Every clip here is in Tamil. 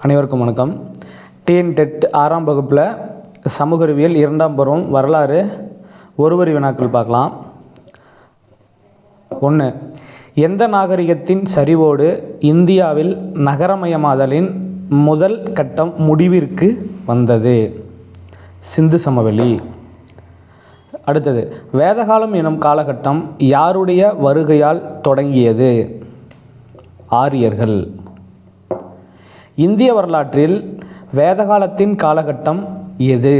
அனைவருக்கும் வணக்கம். டிஎன்டெட் 6ஆம் வகுப்பில் சமூக அறிவியல் 2ஆம் பருவம் வரலாறு ஒருவரி வினாக்கள் பார்க்கலாம். 1. எந்த நாகரிகத்தின் சரிவோடு இந்தியாவில் நகரமயமாதலின் முதல் கட்டம் முடிவிற்கு வந்தது? சிந்து சமவெளி. அடுத்தது, வேதகாலம் எனும் காலகட்டம் யாருடைய வருகையால் தொடங்கியது? ஆரியர்கள். இந்திய வரலாற்றில் வேதகாலத்தின் காலகட்டம் எது?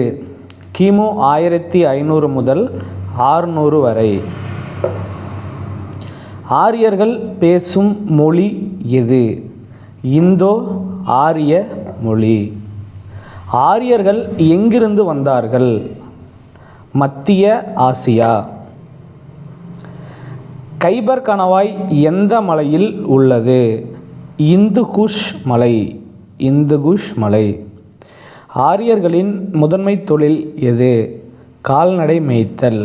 கிமு 1500 முதல் 600 வரை. ஆரியர்கள் பேசும் மொழி எது? இந்தோ ஆரிய மொழி. ஆரியர்கள் எங்கிருந்து வந்தார்கள்? மத்திய ஆசியா. கைபர் கணவாய் எந்த மலையில் உள்ளது? இந்துகுஷ் மலை. இந்துகுஷ் மலை. ஆரியர்களின் முதன்மை தொழில் எது? கால்நடை மேய்த்தல்.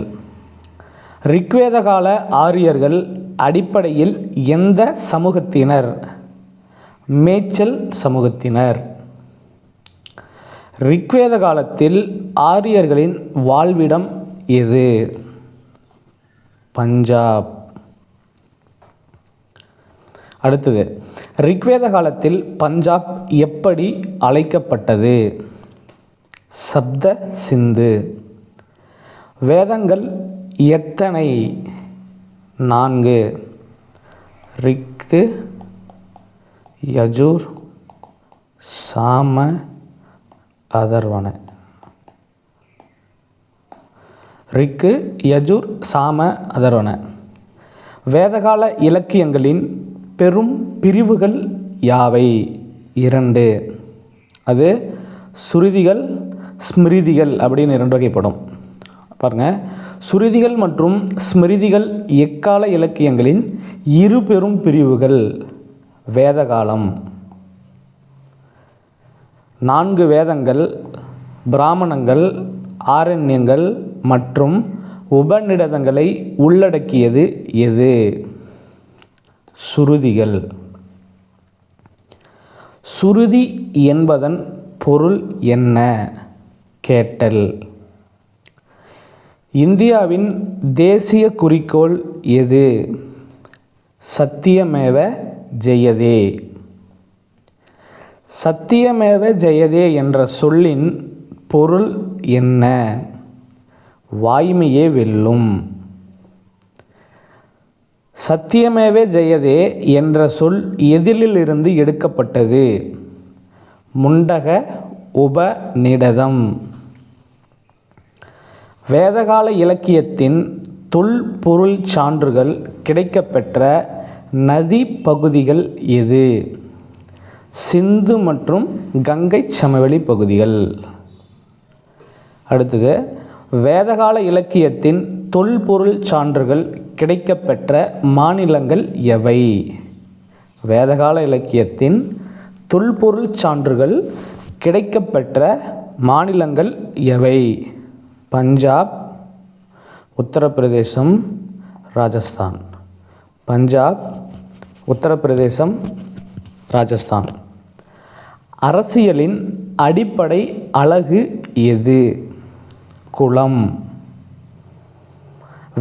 ரிக்வேத கால ஆரியர்கள் அடிப்படையில் எந்த சமூகத்தினர்? மேய்ச்சல் சமூகத்தினர். ரிக்வேத காலத்தில் ஆரியர்களின் வாழ்விடம் எது? பஞ்சாப். அடுத்தது, ரிக்வேத காலத்தில் பஞ்சாப் எப்படி அழைக்கப்பட்டது? சப்த சிந்து. வேதங்கள் எத்தனை? 4. ரிக்கு, யஜூர், சாம, அதர்வண. ரிக்கு, யஜூர், சாம, அதர்வண. வேதகால இலக்கியங்களின் பெரும் பிரிவுகள் யாவை? 2. அது சுருதிகள், ஸ்மிருதிகள் அப்படின்னு 2 வகைப்படும். பாருங்கள், சுருதிகள் மற்றும் ஸ்மிருதிகள் எக்கால இலக்கியங்களின் இரு பெரும் பிரிவுகள். வேதகாலம் 4 வேதங்கள், பிராமணங்கள், ஆரண்யங்கள் மற்றும் உபநிடதங்களை உள்ளடக்கியது எது? சுருதிகள். சுருதி என்பதன் பொருள் என்ன? கேட்டல். இந்தியாவின் தேசிய குறிக்கோள் எது? சத்தியமேவ ஜெயதே. சத்தியமேவ ஜெயதே என்ற சொல்லின் பொருள் என்ன? வாய்மையே வெல்லும். சத்தியமேவ ஜெயதே என்ற சொல் எதிலிருந்து எடுக்கப்பட்டது? முண்டக உபநிடதம். வேதகால இலக்கியத்தின் தொல்பொருள் சான்றுகள் கிடைக்கப்பெற்ற நதி பகுதிகள் எது? சிந்து மற்றும் கங்கை சமவெளி பகுதிகள். அடுத்தது, வேதகால இலக்கியத்தின் தொல்பொருள் சான்றுகள் கிடைக்கப்பெற்ற மாநிலங்கள் எவை? வேதகால இலக்கியத்தின் தொல்பொருள் சான்றுகள் கிடைக்கப்பெற்ற மாநிலங்கள் எவை? பஞ்சாப், உத்தரப்பிரதேசம், ராஜஸ்தான். பஞ்சாப், உத்தரப்பிரதேசம், ராஜஸ்தான். அரசியலின் அடிப்படை அலகு எது? குலம்.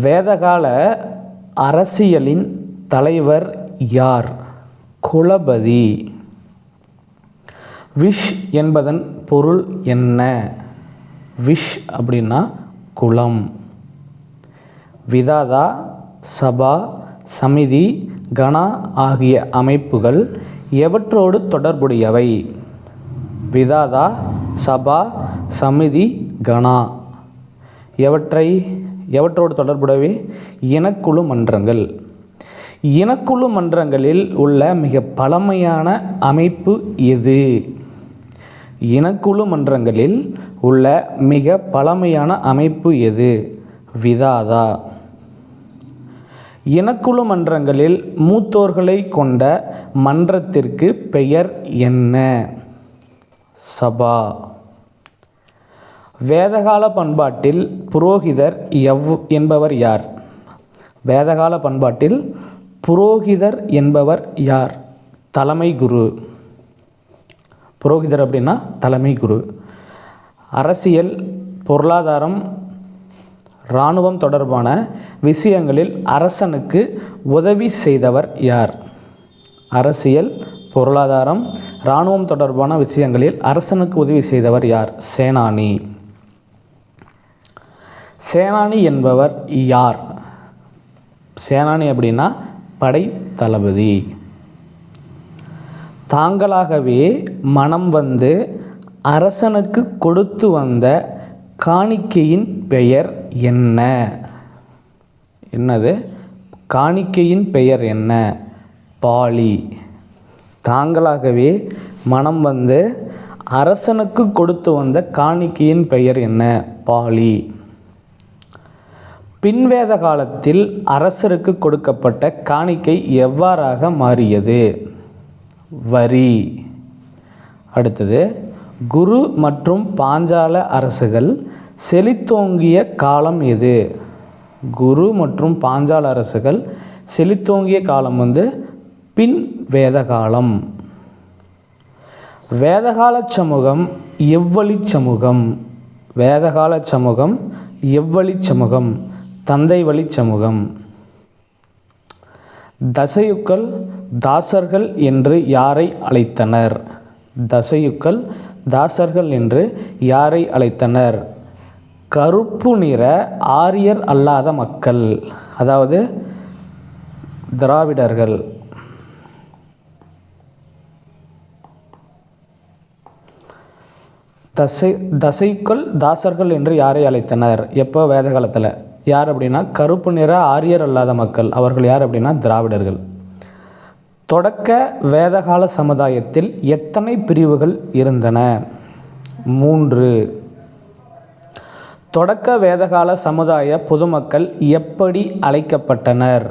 வேதகால அரசியலின் தலைவர் யார்? குலபதி. விஷ் என்பதன் பொருள் என்ன? விஷ் அப்படின்னா குலம். விதாதா, சபா, சமிதி, கணா ஆகிய அமைப்புகள் எவற்றோடு தொடர்புடையவை? விதாதா, சபா, சமிதி, கணா. எவற்றோடு தொடர்புடையவை? இனக்குழு மன்றங்கள். இனக்குழு மன்றங்களில் உள்ள மிக பழமையான அமைப்பு எது? இனக்குழு மன்றங்களில் உள்ள மிக பழமையான அமைப்பு எது? விதாதா. இனக்குழு மன்றங்களில் மூத்தோர்களை கொண்ட மன்றத்திற்கு பெயர் என்ன? சபா. வேதகால பண்பாட்டில் புரோகிதர் என்பவர் யார்? வேதகால பண்பாட்டில் புரோகிதர் என்பவர் யார்? தலைமை குரு. புரோகிதர் அப்படின்னா தலைமை குரு. அரசியல், பொருளாதாரம், இராணுவம் தொடர்பான விஷயங்களில் அரசனுக்கு உதவி செய்தவர் யார்? அரசியல், பொருளாதாரம், இராணுவம் தொடர்பான விஷயங்களில் அரசனுக்கு உதவி செய்தவர் யார்? சேனானி. சேனானி என்பவர் யார்? சேனானி அப்படின்னா படை தளபதி. தாங்களாகவே மனம் வந்து அரசனுக்கு கொடுத்து வந்த காணிக்கையின் பெயர் என்ன? என்னது? காணிக்கையின் பெயர் என்ன? பாலி. தாங்களாகவே மனம் வந்து அரசனுக்கு கொடுத்து வந்த காணிக்கையின் பெயர் என்ன? பாலி. பின்வேத காலத்தில் அரசருக்கு கொடுக்கப்பட்ட காணிக்கை எவ்வாறாக மாறியது? வரி. அடுத்தது, குரு மற்றும் பாஞ்சால அரசுகள் செழித்தோங்கிய காலம் எது? குரு மற்றும் பாஞ்சால அரசுகள் செழித்தோங்கிய காலம் வந்து பின் வேத காலம். வேதகால சமூகம் எவ்வழி சமூகம்? வேதகால சமூகம் எவ்வழி சமூகம்? தந்தை வழி சமூகம். தசையுக்கள் தாசர்கள் என்று யாரை அழைத்தனர்? தசையுக்கள் தாசர்கள் என்று யாரை அழைத்தனர்? கருப்பு நிற ஆரியர் அல்லாத மக்கள், அதாவது திராவிடர்கள். தசைக்குள் தாசர்கள் என்று யாரை அழைத்தனர்? எப்போ? வேத காலத்தில். யார் அப்படின்னா கருப்பு நிற ஆரியர் அல்லாத மக்கள். அவர்கள் யார் அப்படின்னா திராவிடர்கள். தொடக்க வேதகால சமுதாயத்தில் எத்தனை பிரிவுகள் இருந்தன? 3. தொடக்க வேதகால சமுதாய பொதுமக்கள் எப்படி அழைக்கப்பட்டனர்?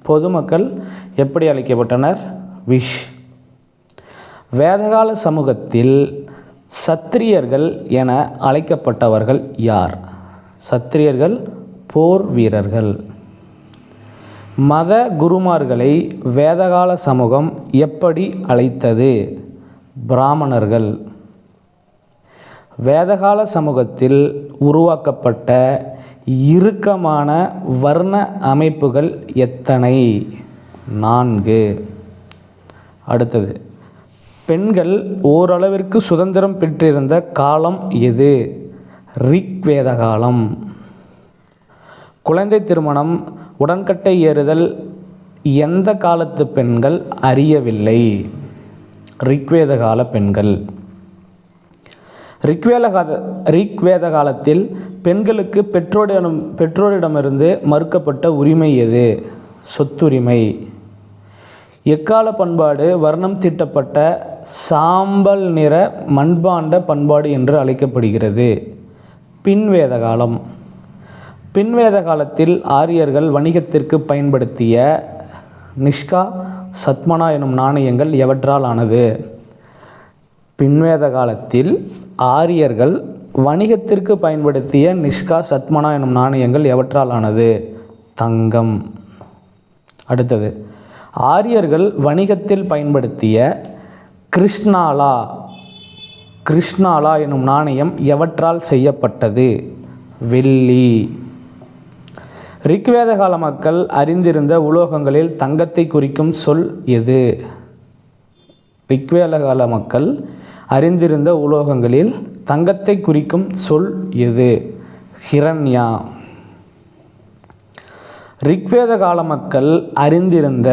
பொதுமக்கள் எப்படி அழைக்கப்பட்டனர்? விஷ். வேதகால சமூகத்தில் சத்திரியர்கள் என அழைக்கப்பட்டவர்கள் யார்? சத்திரியர்கள் போர் வீரர்கள். மத குருமார்களை வேதகால சமூகம் எப்படி அழைத்தது? பிராமணர்கள். வேதகால சமூகத்தில் உருவாக்கப்பட்ட இறுக்கமான வர்ண அமைப்புகள் எத்தனை? 4. அடுத்தது, பெண்கள் ஓரளவிற்கு சுதந்திரம் பெற்றிருந்த காலம் எது? ரிக்வேத காலம். குழந்தை திருமணம், உடன்கட்டை ஏறுதல் எந்த காலத்து பெண்கள் அறியவில்லை? ரிக்வேத கால பெண்கள். ரிக்வேத காலத்தில் பெண்களுக்கு பெற்றோரிடமிருந்து மறுக்கப்பட்ட உரிமை எது? சொத்துரிமை. எக்கால பண்பாடு வர்ணம் தீட்டப்பட்ட சாம்பல் நிற மண்பாண்ட பண்பாடு என்று அழைக்கப்படுகிறது? பின்வேத காலம். பின்வேத காலத்தில் ஆரியர்கள் வணிகத்திற்கு பயன்படுத்திய நிஷ்கா, சத்மனா எனும் நாணயங்கள் எவற்றால் ஆனது? பின்வேத காலத்தில் ஆரியர்கள் வணிகத்திற்கு பயன்படுத்திய நிஷ்கா, சத்மனா எனும் நாணயங்கள் எவற்றால் ஆனது? தங்கம். அடுத்தது, ஆரியர்கள் வணிகத்தில் பயன்படுத்திய கிருஷ்ணாலா எனும் நாணயம் எவற்றால் செய்யப்பட்டது? வெள்ளி. ரிக்வேத கால மக்கள் அறிந்திருந்த உலோகங்களில் தங்கத்தை குறிக்கும் சொல் எது? ரிக்வேத கால மக்கள் அறிந்திருந்த உலோகங்களில் தங்கத்தை குறிக்கும் சொல் எது? ஹிரண்யா. ரிக்வேத கால மக்கள் அறிந்திருந்த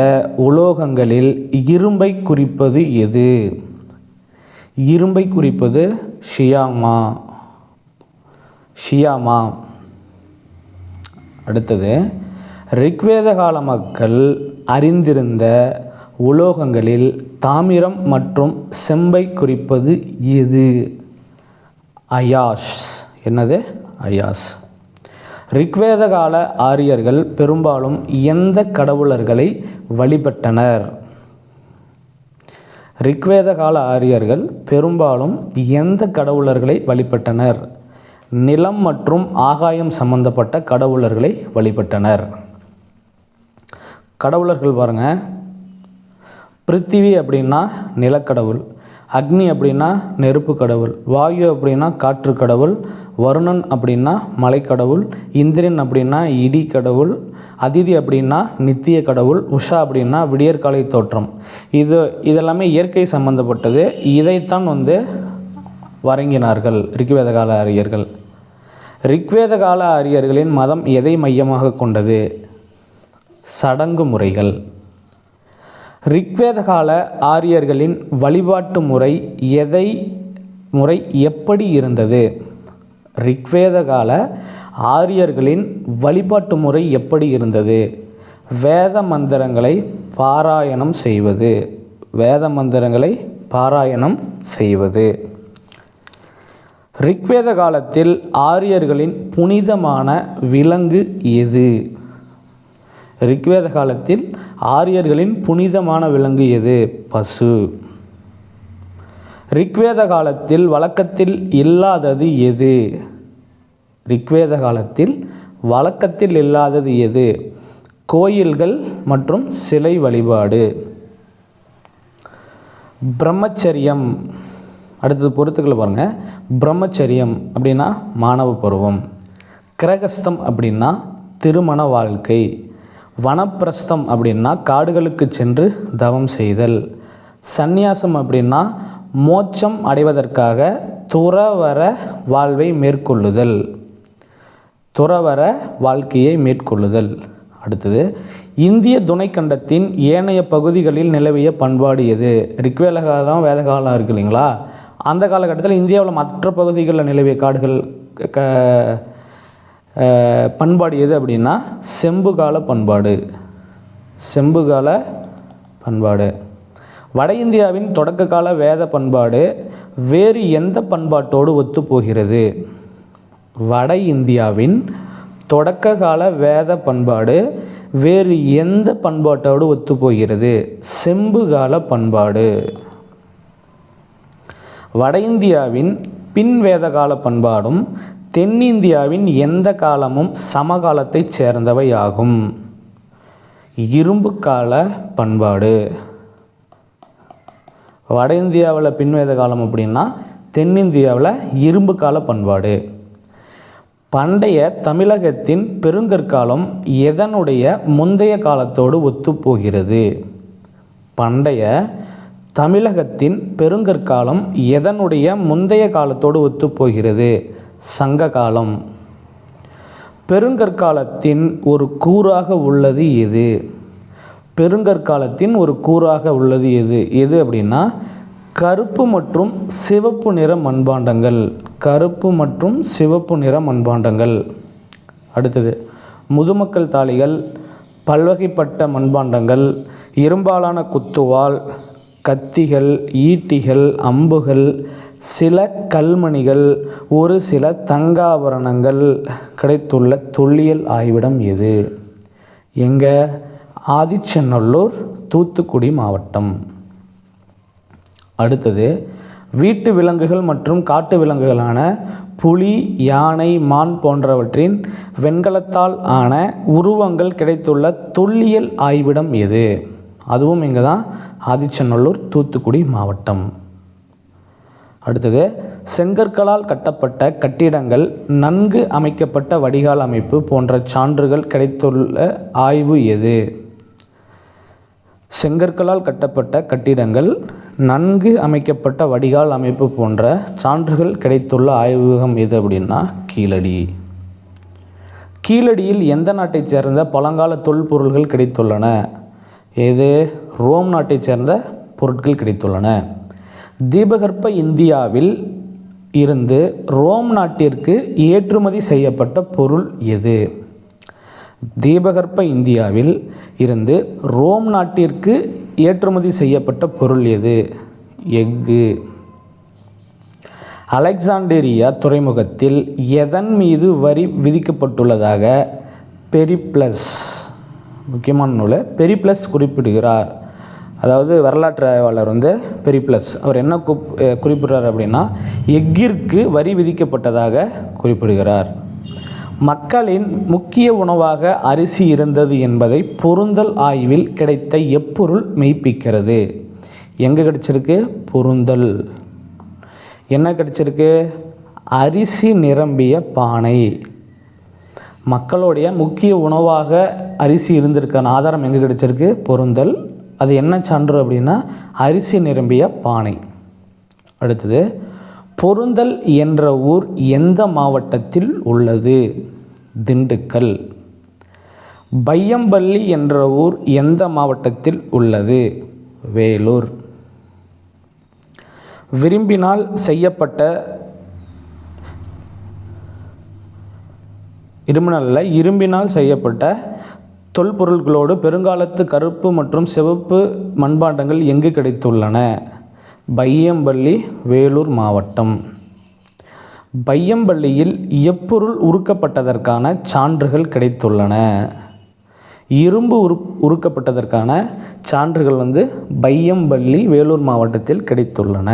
உலோகங்களில் இரும்பை குறிப்பது எது? இரும்பை குறிப்பது ஷியாமா. அடுத்தது, ரிக்வேத கால மக்கள் அறிந்திருந்த உலோகங்களில் தாமிரம் மற்றும் செம்பை குறிப்பது எது? அயாஸ். என்னது? அயாஸ். ரிக்வேத கால ஆரியர்கள் பெரும்பாலும் எந்த கடவுளர்களை வழிபட்டனர்? ரிக்வேத கால ஆரியர்கள் பெரும்பாலும் எந்த கடவுளர்களை வழிபட்டனர்? நிலம் மற்றும் ஆகாயம் சம்பந்தப்பட்ட கடவுளர்களை வழிபட்டனர். கடவுளர்கள் பாருங்க, பிருத்திவி அப்படின்னா நிலக்கடவுள், அக்னி அப்படின்னா நெருப்பு கடவுள், வாயு அப்படின்னா காற்று கடவுள், வருணன் அப்படின்னா மலை கடவுள், இந்திரன் அப்படின்னா இடி கடவுள், அதிதி அப்படின்னா நித்திய கடவுள், உஷா அப்படின்னா விடியற்காலை தோற்றம். இதெல்லாமே இயற்கை சம்பந்தப்பட்டது. இதைத்தான் வழங்கினார்கள் ரிக்வேத கால ஆரியர்கள். ரிக்வேத கால ஆரியர்களின் மதம் எதை மையமாக கொண்டது? சடங்கு முறைகள். ரிக்வேத கால ஆரியர்களின் வழிபாட்டு முறை எப்படி இருந்தது? ரிக்வேத கால ஆரியர்களின் வழிபாட்டு முறை எப்படி இருந்தது? வேத மந்திரங்களை பாராயணம் செய்வது. வேத மந்திரங்களை பாராயணம் செய்வது. ரிக்வேத காலத்தில் ஆரியர்களின் புனிதமான விலங்கு எது? ரிக்வேத காலத்தில் ஆரியர்களின் புனிதமான விலங்கு எது? பசு. ரிக்வேத காலத்தில் வழக்கத்தில் இல்லாதது எது? ரிக்வேத காலத்தில் வழக்கத்தில் இல்லாதது எது? கோயில்கள் மற்றும் சிலை வழிபாடு. பிரம்மச்சரியம். அடுத்தது பொறுத்துக்களை பாருங்கள். பிரம்மச்சரியம் அப்படின்னா மாணவ பருவம். கிரகஸ்தம் அப்படின்னா திருமண வாழ்க்கை. வனப்பிரஸ்தம் அப்படின்னா காடுகளுக்கு சென்று தவம் செய்தல். சந்நியாசம் அப்படின்னா மோட்சம் அடைவதற்காக துறவற வாழ்வை மேற்கொள்ளுதல். துறவற வாழ்க்கையை மேற்கொள்ளுதல். அடுத்தது இந்திய துணைக்கண்டத்தின் ஏனைய பகுதிகளில் நிலவிய பண்பாடு எது? ரிக்வேத காலம் வேத காலம் இருக்குது இல்லைங்களா? அந்த காலகட்டத்தில் இந்தியாவில் மற்ற பகுதிகளில் நிலவிய காடுகள் பண்பாடு எது அப்படின்னா செம்புகால பண்பாடு. செம்புகால பண்பாடு. வட இந்தியாவின் தொடக்க கால வேத பண்பாடு வேறு எந்த பண்பாட்டோடு ஒத்துப்போகிறது? வட இந்தியாவின் தொடக்க கால வேத பண்பாடு வேறு எந்த பண்பாட்டோடு ஒத்துப்போகிறது? செம்புகால பண்பாடு. வட இந்தியாவின் பின் வேத கால பண்பாடும் தென்னிந்தியாவின் எந்த காலமும் சமகாலத்தைச் சேர்ந்தவை ஆகும்? இரும்பு கால பண்பாடு. வட இந்தியாவில் பின்வேத காலம் அப்படின்னா தென்னிந்தியாவில் இரும்பு கால பண்பாடு. பண்டைய தமிழகத்தின் பெருங்கற்காலம் எதனுடைய முந்தைய காலத்தோடு ஒத்துப்போகிறது? பண்டைய தமிழகத்தின் பெருங்கற்காலம் எதனுடைய முந்தைய காலத்தோடு ஒத்துப்போகிறது? சங்க காலம். பெருங்கற்காலத்தின் ஒரு கூறாக உள்ளது எது? பெருங்கற்காலத்தின் ஒரு கூறாக உள்ளது எது அப்படின்னா கருப்பு மற்றும் சிவப்பு நிற மண்பாண்டங்கள். கருப்பு மற்றும் சிவப்பு நிற மண்பாண்டங்கள். அடுத்தது முதுமக்கள் தாளிகள், பல்வகைப்பட்ட மண்பாண்டங்கள், இரும்பாலான குத்துவாள், கத்திகள், ஈட்டிகள், அம்புகள், சில கல்மணிகள், ஒரு சில தங்காபரணங்கள் கிடைத்துள்ள தொல்லியல் ஆய்விடம் எது? எங்கே? ஆதிச்சநல்லூர், தூத்துக்குடி மாவட்டம். அடுத்தது வீட்டு விலங்குகள் மற்றும் காட்டு விலங்குகளான புலி, யானை, மான் போன்றவற்றின் வெண்கலத்தால் ஆன உருவங்கள் கிடைத்துள்ள தொல்லியல் ஆய்விடம் எது? அதுவும் இங்கே தான், ஆதிச்சநல்லூர், தூத்துக்குடி மாவட்டம். அடுத்தது செங்கற்களால் கட்டப்பட்ட கட்டிடங்கள், நன்கு அமைக்கப்பட்ட வடிகால் அமைப்பு போன்ற சான்றுகள் கிடைத்துள்ள ஆய்வு எது? செங்கற்களால் கட்டப்பட்ட கட்டிடங்கள், நன்கு அமைக்கப்பட்ட வடிகால் அமைப்பு போன்ற சான்றுகள் கிடைத்துள்ள ஆய்வகம் எது அப்படின்னா கீழடி. கீழடியில் எந்த நாட்டைச் சேர்ந்த பழங்கால தொல்பொருள்கள் கிடைத்துள்ளன? எது? ரோம் நாட்டைச் சேர்ந்த பொருட்கள் கிடைத்துள்ளன. தீபகற்ப இந்தியாவில் இருந்து ரோம் நாட்டிற்கு ஏற்றுமதி செய்யப்பட்ட பொருள் எது? தீபகற்ப இந்தியாவில் இருந்து ரோம் நாட்டிற்கு ஏற்றுமதி செய்யப்பட்ட பொருள் எது? எஃகு. அலெக்சாண்டிரியா துறைமுகத்தில் எதன் மீது வரி விதிக்கப்பட்டுள்ளதாக பெரிப்ளஸ், முக்கியமான நூல், பெரிப்ளஸ் குறிப்பிடுகிறார்? அதாவது வரலாற்று ஆய்வாளர் பெரிப்ளஸ் அவர் என்ன குறிப்பிடுறார் அப்படின்னா எஃகிற்கு வரி விதிக்கப்பட்டதாக குறிப்பிடுகிறார். மக்களின் முக்கிய உணவாக அரிசி இருந்தது என்பதை பொருந்தல் ஆய்வில் கிடைத்த எப்பொருள் மெய்ப்பிக்கிறது? எங்கே கிடச்சிருக்கு? பொருந்தல். என்ன கிடச்சிருக்கு? அரிசி நிரம்பிய பானை. மக்களுடைய முக்கிய உணவாக அரிசி இருந்திருக்கான ஆதாரம் எங்கே கிடச்சிருக்கு? பொருந்தல். அது என்ன சான்று அப்படின்னா அரிசி நிரம்பிய பானை. அடுத்தது, பொருந்தல் என்ற ஊர் எந்த மாவட்டத்தில் உள்ளது? திண்டுக்கல். பையம்பள்ளி என்ற ஊர் எந்த மாவட்டத்தில் உள்ளது? வேலூர். விரும்பினால் செய்யப்பட்ட இரும்பினால் செய்யப்பட்ட தொல்பொருள்களோடு பெருங்காலத்து கருப்பு மற்றும் சிவப்பு மண்பாண்டங்கள் எங்கு கிடைத்துள்ளன? பையம்பள்ளி, வேலூர் மாவட்டம். பையம்பள்ளியில் எப்பொருள் உருக்கப்பட்டதற்கான சான்றுகள் கிடைத்துள்ளன? இரும்பு உருக்கப்பட்டதற்கான சான்றுகள் பையம்பள்ளி, வேலூர் மாவட்டத்தில் கிடைத்துள்ளன.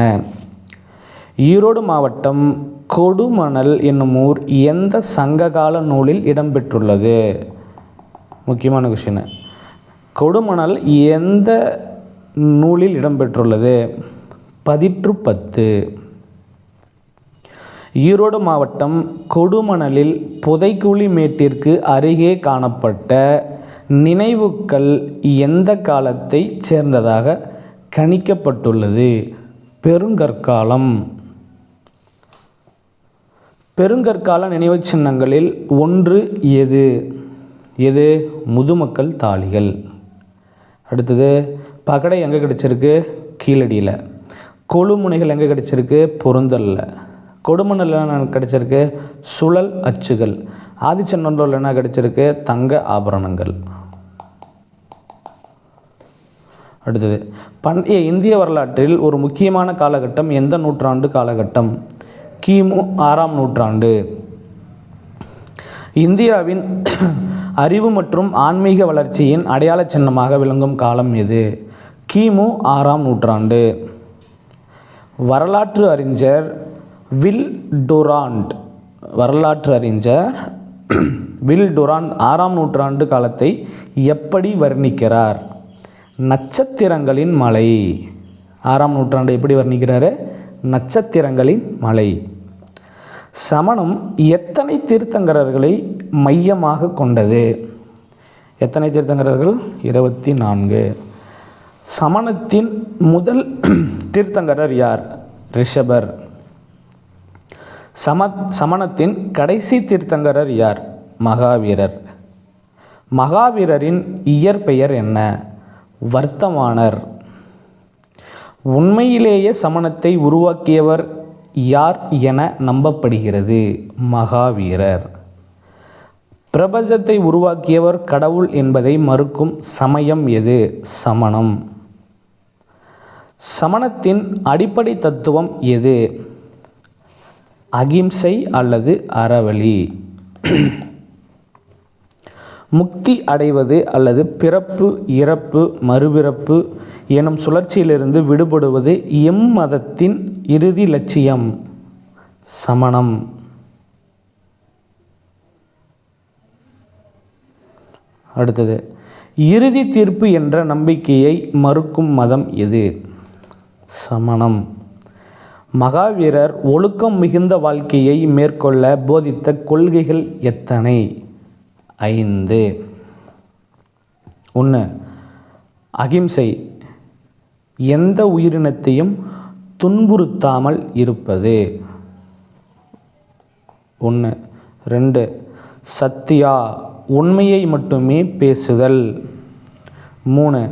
ஈரோடு மாவட்டம் கொடுமணல் என்னும் ஊர் எந்த சங்ககால நூலில் இடம்பெற்றுள்ளது? முக்கியமான கொஷின். கொடுமணல் எந்த நூலில் இடம்பெற்றுள்ளது? பதிற்று 10. ஈரோடு மாவட்டம் கொடுமணலில் புதைக்குழி மேட்டிற்கு அருகே காணப்பட்ட நினைவுக்கல் எந்த காலத்தை சேர்ந்ததாக கணிக்கப்பட்டுள்ளது? பெருங்கற்காலம். பெருங்கற்கால நினைவு சின்னங்களில் ஒன்று எது? முதுமக்கள் தாழிகள். அடுத்தது, பகடை எங்கே கிடச்சிருக்கு? கீழடியில். கொழுமுனைகள் எங்கே கிடச்சிருக்கு? பொருந்தல்ல. கொடுமணல் என்ன கிடச்சிருக்கு? சுழல் அச்சுகள். ஆதிச்சநல்லூரில் என்ன கிடச்சிருக்கு? தங்க ஆபரணங்கள். அடுத்தது, பண்டைய இந்திய வரலாற்றில் ஒரு முக்கியமான காலகட்டம் எந்த நூற்றாண்டு காலகட்டம்? கிமு 6ஆம் நூற்றாண்டு. இந்தியாவின் அறிவு மற்றும் ஆன்மீக வளர்ச்சியின் அடையாள சின்னமாக விளங்கும் காலம் எது? கிமு 6ஆம் நூற்றாண்டு. வரலாற்று அறிஞர் வில் டுராண்ட் 6ஆம் நூற்றாண்டு காலத்தை எப்படி வர்ணிக்கிறார்? நட்சத்திரங்களின் மலை. 6ஆம் நூற்றாண்டு எப்படி வர்ணிக்கிறாரு? நட்சத்திரங்களின் மலை. சமணம் எத்தனை தீர்த்தங்கரர்களை மையமாக கொண்டது? எத்தனை தீர்த்தங்கரர்கள்? 24. சமணத்தின் முதல் தீர்த்தங்கரர் யார்? ரிஷபர். சமணத்தின் கடைசி தீர்த்தங்கரர் யார்? மகாவீரர். மகாவீரரின் இயற்பெயர் என்ன? வர்த்தமானர். உண்மையிலேயே சமணத்தை உருவாக்கியவர் யார் என நம்பப்படுகிறது? மகாவீரர். பிரபஞ்சத்தை உருவாக்கியவர் கடவுள் என்பதை மறுக்கும் சமயம் எது? சமணம். சமணத்தின் அடிப்படை தத்துவம் எது? அகிம்சை அல்லது அறவழி. முக்தி அடைவது அல்லது பிறப்பு, இறப்பு, மறுபிறப்பு எனும் சுழற்சியிலிருந்து விடுபடுவது எம்மதத்தின் இறுதி லட்சியம்? சமணம். அடுத்தது, இறுதி தீர்ப்பு என்ற நம்பிக்கையை மறுக்கும் மதம் எது? சமணம். மகாவீரர் ஒழுக்கம் மிகுந்த வாழ்க்கையை மேற்கொள்ள போதித்த கொள்கைகள் எத்தனை? 5. 1. அகிம்சை. எந்த உயிரினத்தையும் துன்புறுத்தாமல் இருப்பது. 1. 2. சத்தியா. உண்மையை மட்டுமே பேசுதல். 3.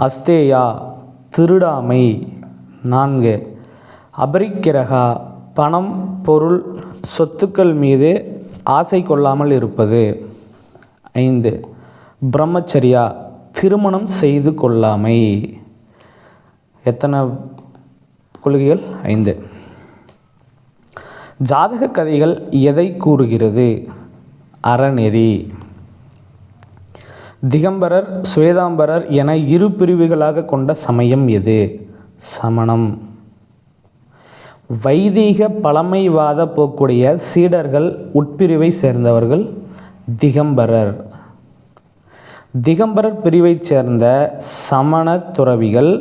அஸ்தேயா. திருடாமை. 4. அபரிக்கிரகா. பணம், பொருள், சொத்துக்கள் மீது ஆசை கொள்ளாமல் இருப்பது. 5. பிரம்மச்சரியா. திருமணம் செய்து கொள்ளாமை. எத்தனை கொள்கைகள்? 5. ஜாதக கதைகள் எதை கூறுகிறது? அறநெறி. திகம்பரர், சுவேதாம்பரர் என இரு பிரிவுகளாக கொண்ட சமயம் எது? சமணம். வைதீக பழமைவாத போக்குடைய சீடர்கள் உட்பிரிவை சேர்ந்தவர்கள் திகம்பரர். திகம்பரர் பிரிவைச் சேர்ந்த சமண துறவிகள்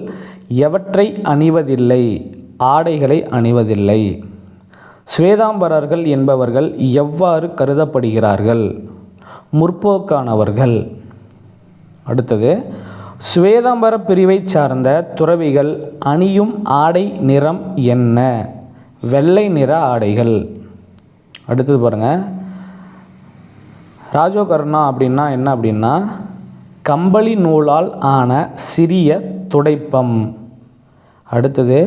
எவற்றை அணிவதில்லை? ஆடைகளை அணிவதில்லை. ஸ்வேதாம்பரர்கள் என்பவர்கள் எவ்வாறு கருதப்படுகிறார்கள்? முற்போக்கானவர்கள். அடுத்தது, ஸ்வேதாம்பர பிரிவை சார்ந்த துறவிகள் அணியும் ஆடை நிறம் என்ன? வெள்ளை நிற ஆடைகள். அடுத்தது பாருங்கள், ராஜோகர்ணா அப்படின்னா என்ன அப்படின்னா கம்பளி நூலால் ஆன சிறிய துடைப்பம். அடுத்தது,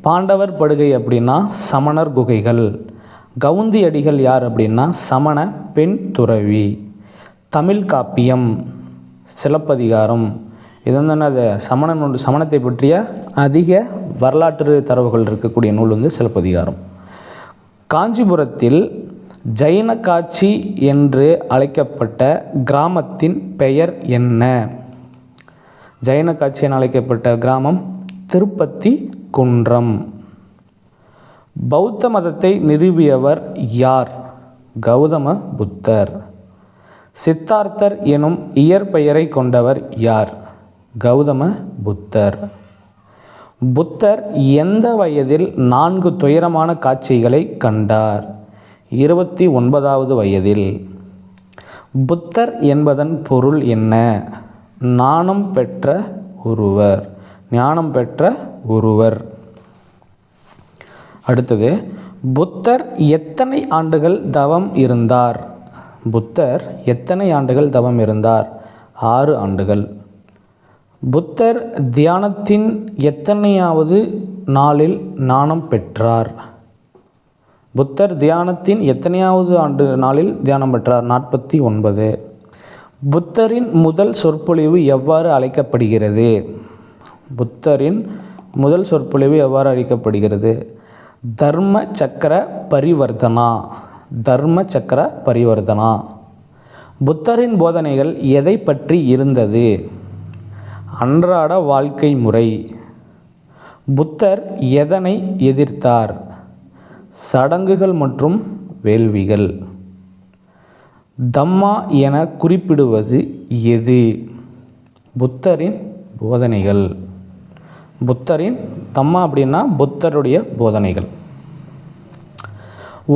பாண்டவர் படுகை அப்படின்னா சமணர் குகைகள். கவுந்தி அடிகள் யார் அப்படின்னா சமண பெண் துறவி. தமிழ் காப்பியம் சிலப்பதிகாரம். இது வந்து என்னது, சமணத்தை பற்றிய அதிக வரலாற்று தரவுகள் இருக்கக்கூடிய நூல் வந்து சிலப்பதிகாரம். காஞ்சிபுரத்தில் ஜைன காட்சி என்று அழைக்கப்பட்ட கிராமத்தின் பெயர் என்ன? ஜைன காட்சி என அழைக்கப்பட்ட கிராமம் திருப்பத்தி குன்றம். பௌத்த மதத்தை நிறுவியவர் யார்? கௌதம புத்தர். சித்தார்த்தர் எனும் இயற்பெயரை கொண்டவர் யார்? கௌதம புத்தர். புத்தர் எந்த வயதில் 4 துயரமான காட்சிகளை கண்டார்? 29வது வயதில். புத்தர் என்பதன் பொருள் என்ன? ஞானம் பெற்ற ஒருவர். ஞானம் பெற்ற ஒருவர். அடுத்தது, புத்தர் எத்தனை ஆண்டுகள் தவம் இருந்தார்? புத்தர் எத்தனை ஆண்டுகள் தவம் இருந்தார்? 6 ஆண்டுகள். புத்தர் தியானத்தின் எத்தனையாவது நாளில் ஞானம் பெற்றார்? புத்தர் தியானத்தின் எத்தனையாவது நாளில் தியானம் பெற்றார்? 49. புத்தரின் முதல் சொற்பொழிவு எவ்வாறு அழைக்கப்படுகிறது? புத்தரின் முதல் சொற்பொழிவு எவ்வாறு அழைக்கப்படுகிறது? தர்ம சக்கர பரிவர்த்தனா. தர்ம சக்கர பரிவர்த்தனா. புத்தரின் போதனைகள் எதை பற்றி இருந்தது? அன்றாட வாழ்க்கை முறை. புத்தர் எதனை எதிர்த்தார்? சடங்குகள் மற்றும் வேள்விகள். தம்மா என குறிப்பிடுவது எது? புத்தரின் போதனைகள். புத்தரின் தம்மா அப்படின்னா புத்தருடைய போதனைகள்.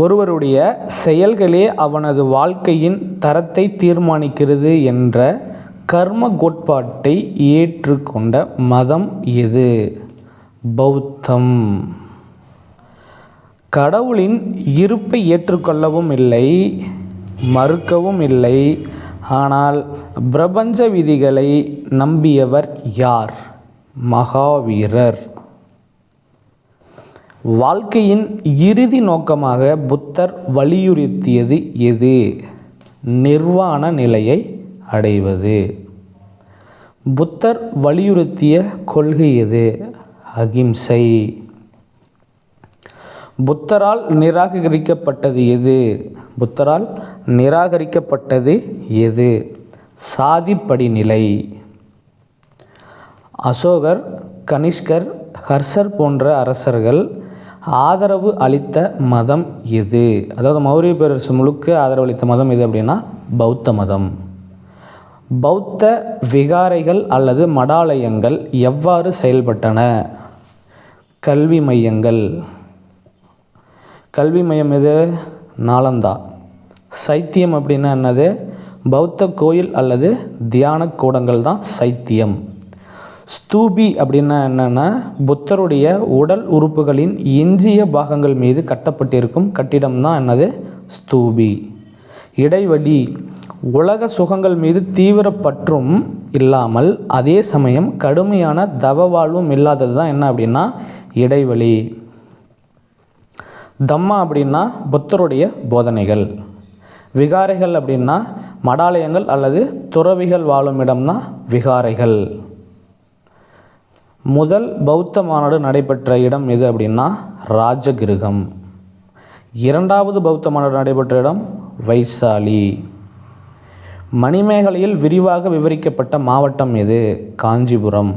ஒருவருடைய செயல்களே அவனது வாழ்க்கையின் தரத்தை தீர்மானிக்கிறது என்ற கர்ம கோட்பாட்டை ஏற்றுக்கொண்ட மதம் எது? பௌத்தம். கடவுளின் இருப்பை ஏற்றுக்கொள்ளவும் இல்லை, மறுக்கவும் இல்லை. ஆனால் பிரபஞ்ச விதிகளை நம்பியவர் யார்? மகாவீரர். வாழ்க்கையின் இறுதி நோக்கமாக புத்தர் வலியுறுத்தியது எது? நிர்வாண நிலையை அடைவது. புத்தர் வலியுறுத்திய கொள்கை எது? அகிம்சை. புத்தரால் நிராகரிக்கப்பட்டது எது? புத்தரால் நிராகரிக்கப்பட்டது எது? சாதி படிநிலை. அசோகர், கனிஷ்கர், ஹர்ஷர் போன்ற அரசர்கள் ஆதரவு அளித்த மதம் எது? அதாவது மௌரிய பேரரசு முழுக்க ஆதரவு அளித்த மதம் எது அப்படின்னா பௌத்த மதம். பௌத்த விகாரைகள் அல்லது மடாலயங்கள் எவ்வாறு செயல்பட்டன? கல்வி மையங்கள். கல்வி மையம் எது? நாலந்தா. சைத்தியம் அப்படின்னா என்னது? பௌத்த கோயில் அல்லது தியான கூடங்கள் தான் சைத்தியம். ஸ்தூபி அப்படின்னா என்னென்னா புத்தருடைய உடல் உறுப்புகளின் எஞ்சிய பாகங்கள் மீது கட்டப்பட்டிருக்கும் கட்டிடம் தான் என்னது? ஸ்தூபி. இடைவெளி. உலக சுகங்கள் மீது தீவிர பற்றும் இல்லாமல் அதே சமயம் கடுமையான தவ வாழ்வும் இல்லாதது தான் என்ன அப்படின்னா இடைவெளி. தம்மா அப்படின்னா புத்தருடைய போதனைகள். விகாரைகள் அப்படின்னா மடாலயங்கள் அல்லது துறவிகள் வாழும் இடம்னா விகாரைகள். முதல் பௌத்த மாநாடு நடைபெற்ற இடம் எது அப்படின்னா ராஜகிருகம். இரண்டாவது பௌத்த மாநாடு நடைபெற்ற இடம் வைசாலி. மணிமேகலையில் விரிவாக விவரிக்கப்பட்ட மாவட்டம் எது? காஞ்சிபுரம்.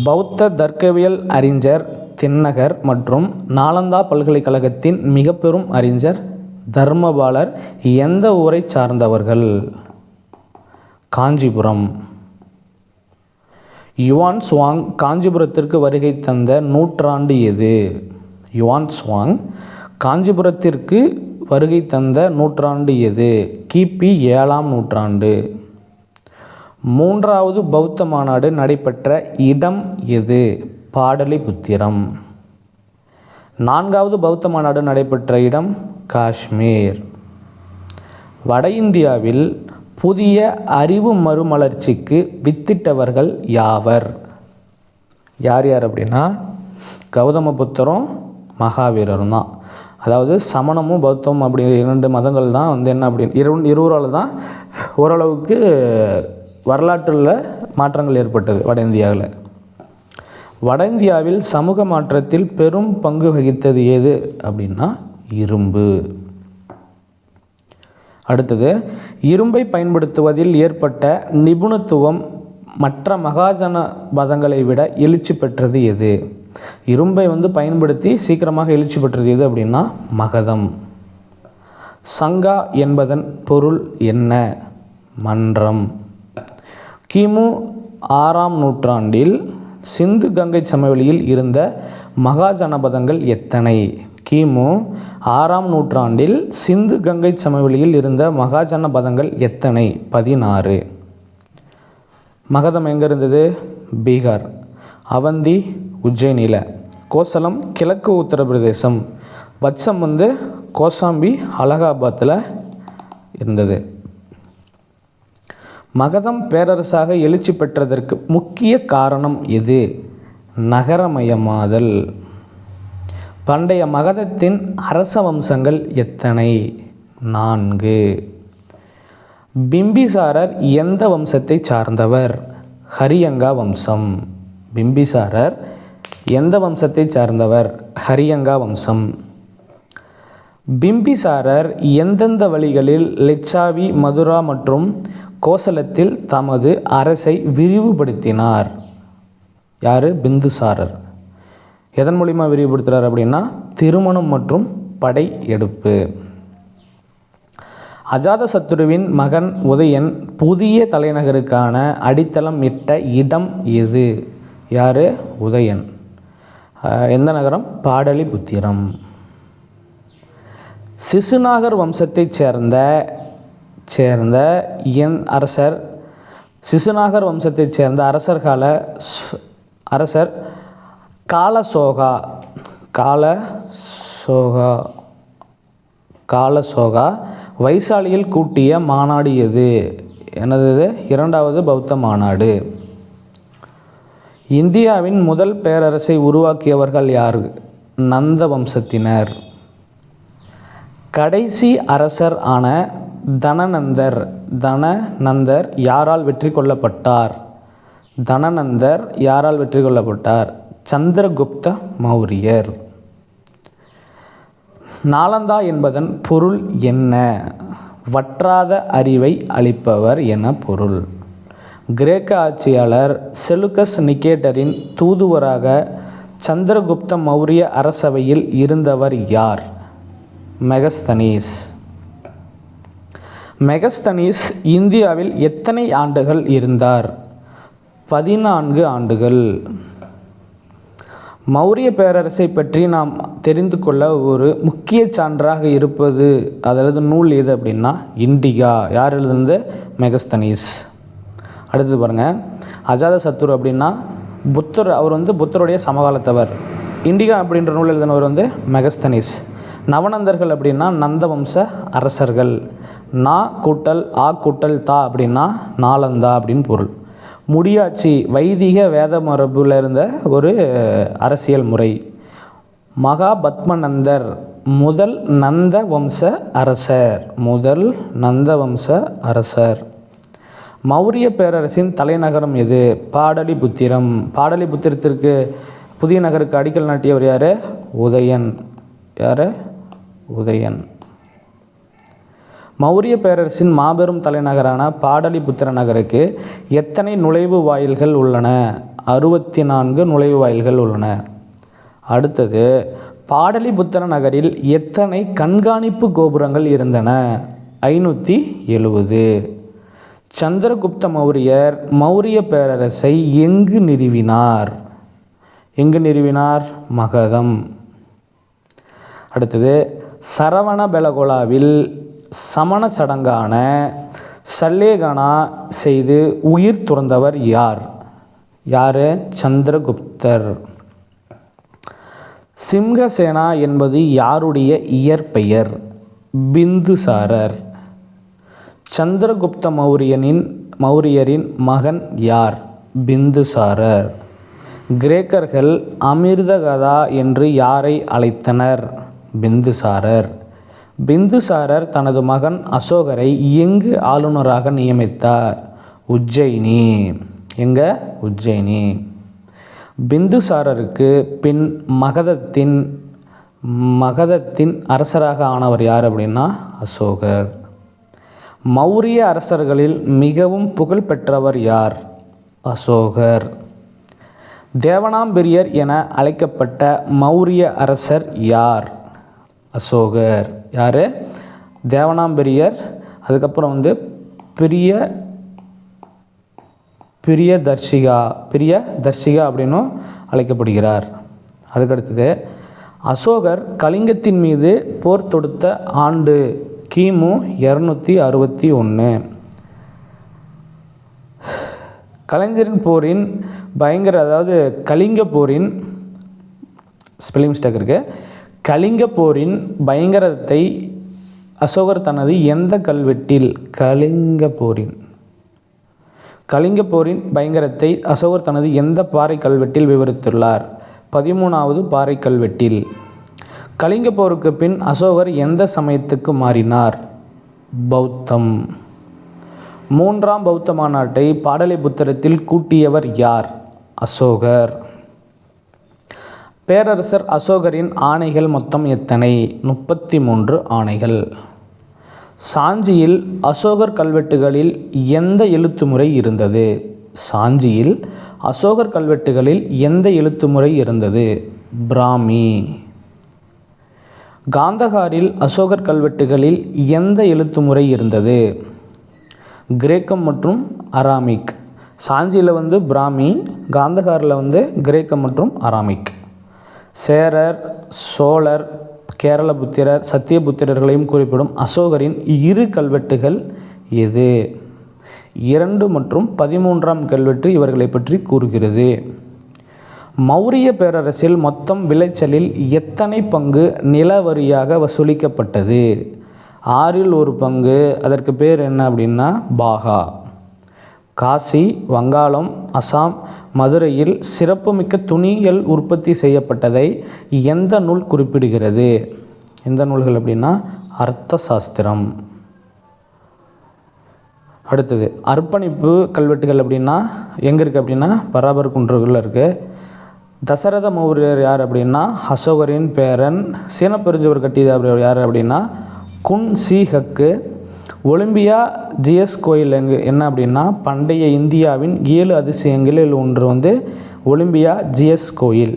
பௌத்த தர்க்கவியல் அறிஞர் தின்னகர் மற்றும் நாலந்தா பல்கலைக்கழகத்தின் மிக பெரும் அறிஞர் தர்மபாலர் எந்த ஊரை சார்ந்தவர்கள்? காஞ்சிபுரம். யுவான் சுவாங் காஞ்சிபுரத்திற்கு வருகை தந்த நூற்றாண்டு எது? யுவான் சுவாங் காஞ்சிபுரத்திற்கு வருகை தந்த நூற்றாண்டு எது? கிபி 7ஆம் நூற்றாண்டு. மூன்றாவது பௌத்த மாநாடு நடைபெற்ற இடம் எது? பாடலிபுத்திரம். நான்காவது பௌத்த மாநாடு நடைபெற்ற இடம் காஷ்மீர். வட இந்தியாவில் புதிய அறிவு மறுமலர்ச்சிக்கு வித்திட்டவர்கள் யாவர்? யார் யார் அப்படின்னா கௌதம புத்தரும் மகாவீரரும் தான். அதாவது சமணமும் பௌத்தமும் அப்படி 2 மதங்கள் தான் என்ன அப்படின்னு இருவரால் தான் ஓரளவுக்கு வரலாற்றில் மாற்றங்கள் ஏற்பட்டது வட இந்தியாவில். வட இந்தியாவில் சமூக மாற்றத்தில் பெரும் பங்கு வகித்தது எது அப்படின்னா இரும்பு. அடுத்தது, இரும்பை பயன்படுத்துவதில் ஏற்பட்ட நிபுணத்துவம் மற்ற மகாஜன மதங்களை விட எழுச்சி பெற்றது எது? இரும்பை பயன்படுத்தி சீக்கிரமாக எழுச்சி பெற்றது எது அப்படின்னா மகதம். சங்கா என்பதன் பொருள் என்ன? மன்றம். கிமு 6ஆம் நூற்றாண்டில் சிந்து கங்கை சமவெளியில் இருந்த மகாஜனபதங்கள் எத்தனை? கிமு 6ஆம் நூற்றாண்டில் சிந்து கங்கை சமவெளியில் இருந்த மகாஜனபதங்கள் எத்தனை? 16. மகதம் எங்கே இருந்தது? பீகார். அவந்தி உஜ்ஜைனியில். கோசலம் கிழக்கு உத்தரப்பிரதேசம். வட்சம் கோசாம்பி அலகாபாத்தில் இருந்தது. மகதம் பேரரசாக எழுச்சி பெற்றதற்கு முக்கிய காரணம் எது? நகரமயமாதல். பண்டைய மகதத்தின் அரச வம்சங்கள் எத்தனை? 4. பிம்பிசாரர் எந்த வம்சத்தை சார்ந்தவர்? ஹரியங்கா வம்சம். பிம்பிசாரர் எந்த வம்சத்தை சார்ந்தவர்? ஹரியங்கா வம்சம். பிம்பிசாரர் எந்தெந்த வழிகளில் லிச்சாவி, மதுரா மற்றும் கோசலத்தில் தமது அரசை விரிவுபடுத்தினார்? யார்? பிந்துசாரர். எதன் மூலிமா விரிவுபடுத்துகிறார் அப்படின்னா திருமணம் மற்றும் படை எடுப்பு. அஜாதசத்ருவின் மகன் உதயன் புதிய தலைநகருக்கான அடித்தளம் இட்ட இடம் எது? யார்? உதயன். எந்த நகரம்? பாடலிபுத்திரம். சிசுநாகர் வம்சத்தைச் சேர்ந்த அரசர் சிசுநாகர் வம்சத்தைச் சேர்ந்த அரசர் காலசோகா வைசாலியில் கூட்டிய மாநாடு எது? எனது 2வது பௌத்த மாநாடு. இந்தியாவின் முதல் பேரரசை உருவாக்கியவர்கள் யார்? நந்த வம்சத்தினர். கடைசி அரசர் ஆன தனநந்தர் யாரால் வெற்றி கொள்ளப்பட்டார்? சந்திரகுப்த மௌரியர். நாலந்தா என்பதன் பொருள் என்ன? வற்றாத அறிவை அளிப்பவர் என பொருள். கிரேக்க ஆட்சியாளர் செலுக்கஸ் நிகேட்டரின் தூதுவராக சந்திரகுப்த மௌரிய அரசவையில் இருந்தவர் யார்? மெகஸ்தனீஸ் இந்தியாவில் எத்தனை ஆண்டுகள் இருந்தார்? 14 ஆண்டுகள். மௌரிய பேரரசை பற்றி நாம் தெரிந்து கொள்ள ஒரு முக்கிய சான்றாக இருப்பது அதாவது நூல் எது அப்படின்னா இண்டிகா. யார் எழுதுனது? மெகஸ்தனீஸ். அடுத்தது பாருங்கள், அஜாதசத்ரு அப்படின்னா புத்தர். அவர் புத்தருடைய சமகாலத்தவர். இண்டிகா அப்படின்ற நூல் எழுதினவர் மெகஸ்தனீஸ். நவநந்தர்கள் அப்படின்னா நந்த வம்ச அரசர்கள். நா கூட்டல் ஆ கூட்டல் தா அப்படின்னா நாலந்தா அப்படின்னு பொருள். முடியாட்சி வைதிக வேத மரபில் இருந்த ஒரு அரசியல் முறை. மகாபத்மநந்தர் முதல் நந்த வம்ச அரசர். மௌரிய பேரரசின் தலைநகரம் எது? பாடலிபுத்திரம். பாடலிபுத்திரத்திற்கு புதிய நகருக்கு அடிக்கல் நாட்டியவர் யார்? உதயன். மௌரிய பேரரசின் மாபெரும் தலைநகரான பாடலிபுத்திர நகருக்கு எத்தனை நுழைவு வாயில்கள் உள்ளன? 64 நுழைவு வாயில்கள் உள்ளன. அடுத்தது, பாடலிபுத்திர நகரில் எத்தனை கண்காணிப்பு கோபுரங்கள் இருந்தன? 570. சந்திரகுப்த மௌரியர் மௌரிய பேரரசை எங்கு நிறுவினார்? மகதம். அடுத்தது, சரவணபெலகோலாவில் சமண சடங்கான சல்லேகனா செய்து உயிர் துறந்தவர் யார்? சந்திரகுப்தர். சிம்ஹசேனா என்பது யாருடைய இயற்பெயர்? பிந்துசாரர். சந்திரகுப்த மௌரியரின் மகன் யார்? பிந்துசாரர். கிரேக்கர்கள் அமிர்தகதா என்று யாரை அழைத்தனர்? பிந்துசாரர். பிந்துசாரர் தனது மகன் அசோகரை எங்கு ஆளுநராக நியமித்தார்? உஜ்ஜயினி. உஜ்ஜயினி. பிந்துசாரருக்கு பின் மகதத்தின் அரசராக ஆனவர் யார் அப்படின்னா அசோகர். மௌரிய அரசர்களில் மிகவும் புகழ் பெற்றவர் யார்? அசோகர். தேவனாம்பிரியர் என அழைக்கப்பட்ட மௌரிய அரசர் யார்? அசோகர். தேவனாம்பிரியர். அதுக்கப்புறம் பிரியதர்ஷிகா அப்படின்னும் அழைக்கப்படுகிறார். அதுக்கடுத்தது, அசோகர் கலிங்கத்தின் மீது போர் தொடுத்த ஆண்டு கிமு 261. கலிங்க போரின் ஸ்பெல்லிங் மிஸ்டேக் இருக்குது. கலிங்க போரின் பயங்கரத்தை அசோகர் தனது எந்த கல்வெட்டில் கலிங்க போரின் பயங்கரத்தை அசோகர் தனது எந்த பாறை கல்வெட்டில் விவரித்துள்ளார்? 13வது பாறை கல்வெட்டில். கலிங்க போருக்கு பின் அசோகர் எந்த சமயத்துக்கு மாறினார்? பௌத்தம். 3ஆம் பௌத்த மாநாட்டை பாடலிபுத்திரத்தில் கூட்டியவர் யார்? அசோகர். பேரரசர் அசோகரின் ஆணைகள் மொத்தம் எத்தனை? 33 ஆணைகள். சாஞ்சியில் அசோகர் கல்வெட்டுகளில் எந்த எழுத்துமுறை இருந்தது? பிராமி. காந்தகாரில் அசோகர் கல்வெட்டுகளில் எந்த எழுத்துமுறை இருந்தது? கிரேக்கம் மற்றும் அராமிக். சாஞ்சியில் பிராமி, காந்தகாரில் கிரேக்கம் மற்றும் அராமிக். சேரர், சோழர், கேரளபுத்திரர், சத்தியபுத்திரர்களையும் குறிப்பிடும் அசோகரின் 2 கல்வெட்டுகள் எது? 2 மற்றும் 13ஆம் கல்வெட்டு இவர்களை பற்றி கூறுகிறது. மௌரிய பேரரசில் மொத்தம் விளைச்சலில் எத்தனை பங்கு நிலவரியாக வசூலிக்கப்பட்டது? 6ல் 1 பங்கு. அதற்கு பேர் என்ன அப்படின்னா பாகா. காசி, வங்காளம், அசாம், மதுரையில் சிறப்புமிக்க துணிகள் உற்பத்தி செய்யப்பட்டதை எந்த நூல் குறிப்பிடுகிறது? எந்த நூல்கள் அப்படின்னா அர்த்த சாஸ்திரம். அடுத்தது, அர்ப்பணிப்பு கல்வெட்டுகள் அப்படின்னா எங்கே இருக்குது அப்படின்னா பராபர் குன்றுகளில் இருக்குது. தசரத மௌரியர் யார் அப்படின்னா அசோகரின் பேரன். சீன பெருஞ்சுவர் கட்டியது யார் அப்படின்னா குன் சி ஹக்கு. ஒலிம்பியா ஜிஎஸ் கோயில் என்ன அப்படின்னா பண்டைய இந்தியாவின் 7 அதிசயங்களில் ஒன்று ஒலிம்பியா ஜிஎஸ் கோயில்.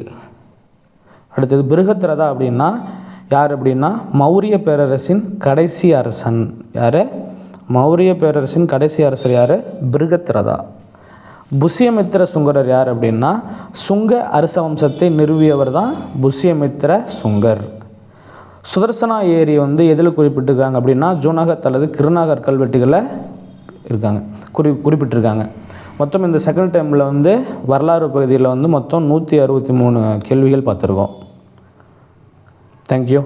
அடுத்தது, பிருகத்ரதா அப்படின்னா யார் அப்படின்னா மௌரிய பேரரசின் கடைசி அரசன். மௌரிய பேரரசின் கடைசி அரசர் யார்? பிருகத்ரதா. புஷ்யமித்திர சுங்கரர் யார் அப்படின்னா சுங்க அரச வம்சத்தை நிறுவியவர் தான் புஷ்யமித்திர சுங்கர். சுதர்சனா ஏரி எதில் குறிப்பிட்டிருக்காங்க அப்படின்னா ஜூனாகத் அல்லது கிருநாகர் கல்வெட்டுகளில் குறிப்பிட்டிருக்காங்க. மொத்தம் இந்த செகண்ட் டைமில் வரலாறு பகுதியில் மொத்தம் 163 கேள்விகள் பார்த்துருக்கோம். தேங்க்யூ.